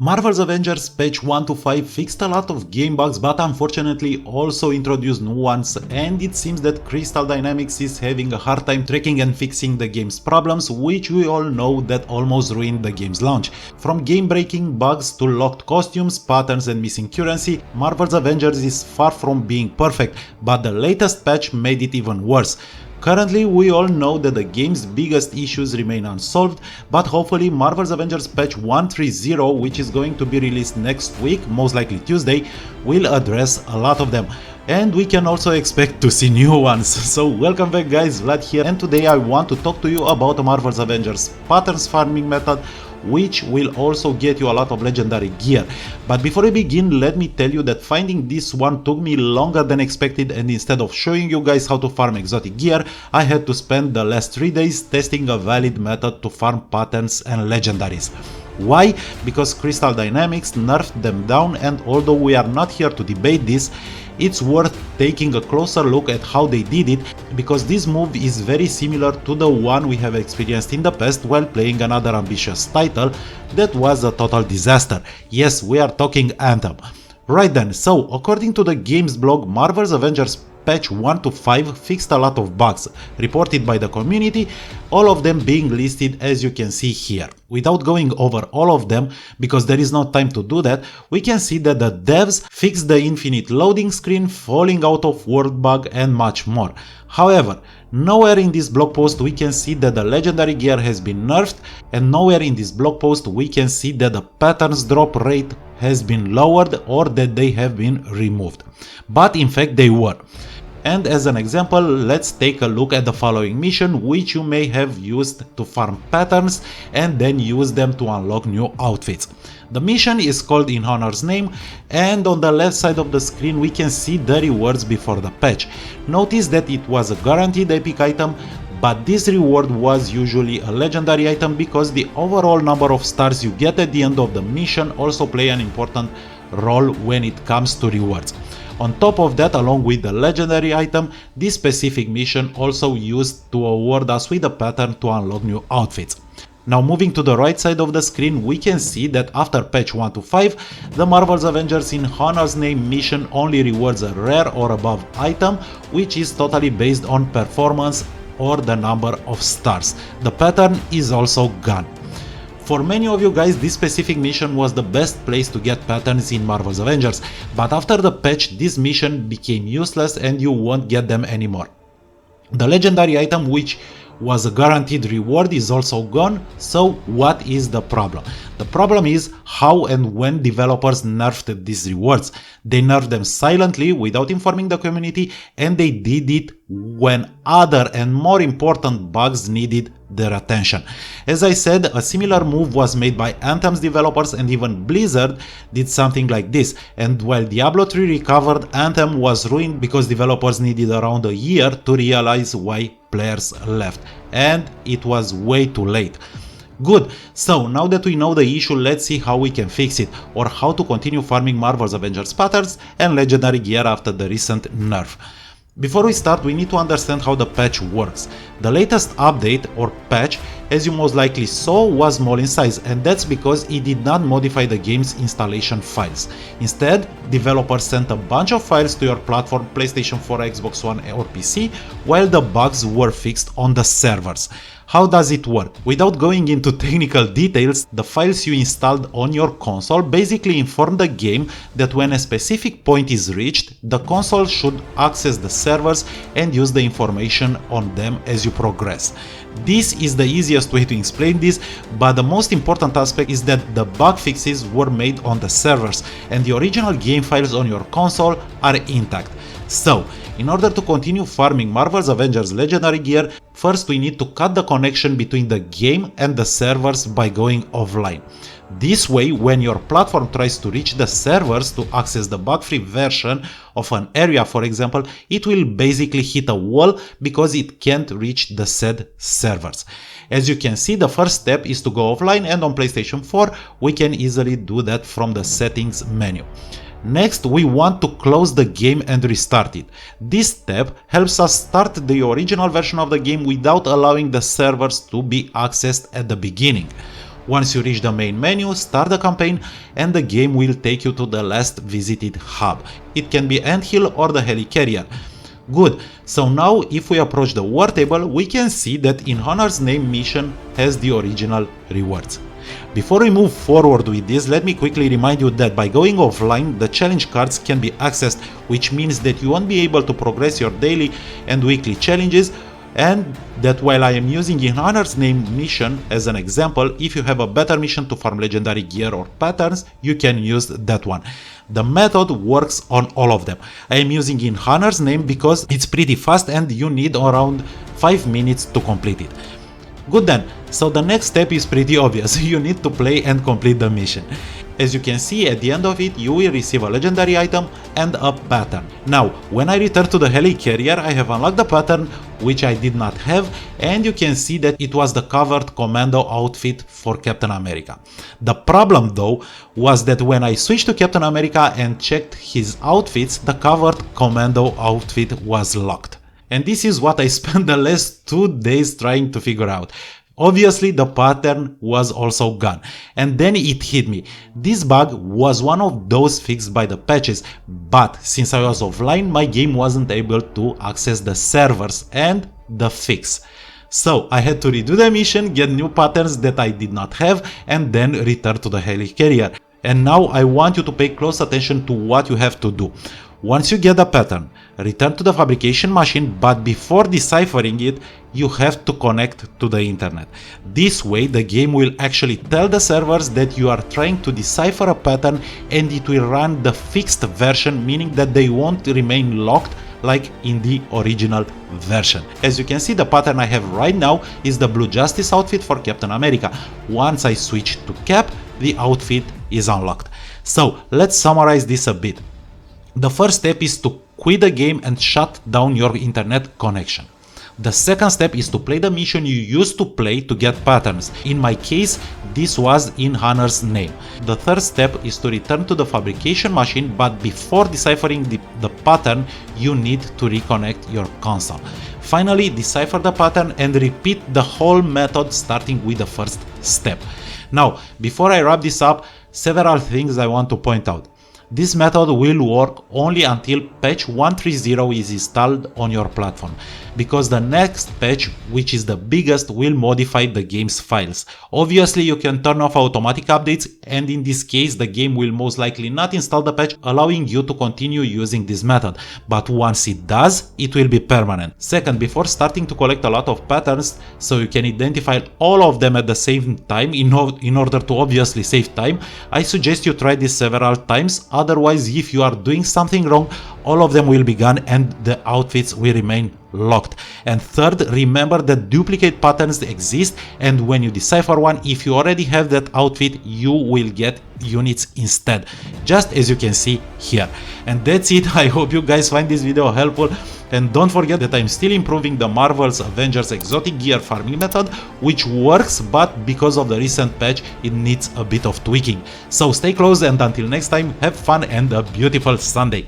Marvel's Avengers patch 1.5 fixed a lot of game bugs, but unfortunately also introduced new ones, and it seems that Crystal Dynamics is having a hard time tracking and fixing the game's problems, which we all know that almost ruined the game's launch. From game-breaking bugs to locked costumes, patterns and missing currency, Marvel's Avengers is far from being perfect, but the latest patch made it even worse. Currently, we all know that the game's biggest issues remain unsolved, but hopefully Marvel's Avengers patch 1.3.0, which is going to be released next week, most likely Tuesday, will address a lot of them. And we can also expect to see new ones. So welcome back guys, Vlad here, and today I want to talk to you about Marvel's Avengers patterns farming method, which will also get you a lot of legendary gear. But before we begin, let me tell you that finding this one took me longer than expected, and instead of showing you guys how to farm exotic gear, I had to spend the last 3 days testing a valid method to farm patterns and legendaries. Why? Because Crystal Dynamics nerfed them down, and although we are not here to debate this, it's worth taking a closer look at how they did it, because this move is very similar to the one we have experienced in the past while playing another ambitious title that was a total disaster. Yes, we are talking Anthem. Right then, so according to the games blog, Marvel's Avengers patch 1.5 fixed a lot of bugs reported by the community, all of them being listed as you can see here. Without going over all of them, because there is no time to do that, we can see that the devs fixed the infinite loading screen, falling out of world bug and much more. However, nowhere in this blog post we can see that the legendary gear has been nerfed, and nowhere in this blog post we can see that the patterns drop rate has been lowered or that they have been removed. But in fact they were. And as an example, let's take a look at the following mission, which you may have used to farm patterns and then use them to unlock new outfits. The mission is called In Honor's Name, and on the left side of the screen we can see the rewards before the patch. Notice that it was a guaranteed epic item, but this reward was usually a legendary item because the overall number of stars you get at the end of the mission also play an important role when it comes to rewards. On top of that, along with the legendary item, this specific mission also used to award us with a pattern to unlock new outfits. Now moving to the right side of the screen, we can see that after patch 1.5, the Marvel's Avengers In Honor's Name mission only rewards a rare or above item, which is totally based on performance or the number of stars. The pattern is also gone. For many of you guys, this specific mission was the best place to get patterns in Marvel's Avengers, but after the patch this mission became useless and you won't get them anymore. The legendary item, which was a guaranteed reward, is also gone. So what is the problem? The problem is how and when developers nerfed these rewards. They nerfed them silently without informing the community, and they did it when other and more important bugs needed their attention. As I said, a similar move was made by Anthem's developers, and even Blizzard did something like this. And while Diablo 3 recovered, Anthem was ruined because developers needed around a year to realize why players left, and it was way too late. Good, so now that we know the issue, let's see how we can fix it, or how to continue farming Marvel's Avengers patterns and legendary gear after the recent nerf. Before we start, we need to understand how the patch works. The latest update or patch, as you most likely saw, was small in size, and that's because it did not modify the game's installation files. Instead, developers sent a bunch of files to your platform, PlayStation 4, Xbox One or PC, while the bugs were fixed on the servers. How does it work? Without going into technical details, the files you installed on your console basically inform the game that when a specific point is reached, the console should access the servers and use the information on them as you progress. This is the easiest way to explain this, but the most important aspect is that the bug fixes were made on the servers and the original game files on your console are intact. So, in order to continue farming Marvel's Avengers legendary gear, first we need to cut the connection between the game and the servers by going offline. This way, when your platform tries to reach the servers to access the bug-free version of an area, for example, it will basically hit a wall because it can't reach the said servers. As you can see, the first step is to go offline, and on PlayStation 4 we can easily do that from the settings menu. Next, we want to close the game and restart it. This step helps us start the original version of the game without allowing the servers to be accessed at the beginning. Once you reach the main menu, start the campaign and the game will take you to the last visited hub. It can be Anthill or the Helicarrier. Good, so now if we approach the war table, we can see that In Honor's Name mission has the original rewards. Before we move forward with this, let me quickly remind you that by going offline, the challenge cards can be accessed, which means that you won't be able to progress your daily and weekly challenges, and that while I am using In Honor's Name mission as an example, if you have a better mission to farm legendary gear or patterns, you can use that one. The method works on all of them. I am using In Honor's Name because it's pretty fast and you need around 5 minutes to complete it. Good then, so the next step is pretty obvious, you need to play and complete the mission. As you can see, at the end of it, you will receive a legendary item and a pattern. Now, when I return to the Helicarrier, I have unlocked the pattern, which I did not have, and you can see that it was the covered commando outfit for Captain America. The problem though was that when I switched to Captain America and checked his outfits, the covered commando outfit was locked. And this is what I spent the last 2 days trying to figure out. Obviously the pattern was also gone, and then it hit me. This bug was one of those fixed by the patches, but since I was offline, my game wasn't able to access the servers and the fix. So I had to redo the mission, get new patterns that I did not have, and then return to the Helicarrier. And now I want you to pay close attention to what you have to do. Once you get the pattern, return to the fabrication machine, but before deciphering it, you have to connect to the internet. This way the game will actually tell the servers that you are trying to decipher a pattern, and it will run the fixed version, meaning that they won't remain locked like in the original version. As you can see, the pattern I have right now is the Blue Justice outfit for Captain America. Once I switch to Cap, the outfit is unlocked. So let's summarize this a bit. The first step is to quit the game and shut down your internet connection. The second step is to play the mission you used to play to get patterns. In my case, this was In Honor's Name. The third step is to return to the fabrication machine, but before deciphering the pattern, you need to reconnect your console. Finally, decipher the pattern and repeat the whole method starting with the first step. Now, before I wrap this up, several things I want to point out. This method will work only until patch 130 is installed on your platform, because the next patch, which is the biggest, will modify the game's files. Obviously you can turn off automatic updates, and in this case the game will most likely not install the patch, allowing you to continue using this method, but once it does, it will be permanent. Second, before starting to collect a lot of patterns so you can identify all of them at the same time in order to obviously save time, I suggest you try this several times. Otherwise, if you are doing something wrong, all of them will be gone and the outfits will remain locked. And third, remember that duplicate patterns exist, and when you decipher one, if you already have that outfit, you will get units instead, just as you can see here. And that's it. I hope you guys find this video helpful, and don't forget that I'm still improving the Marvel's Avengers exotic gear farming method, which works, but because of the recent patch it needs a bit of tweaking. So stay close, and until next time, have fun and a beautiful Sunday.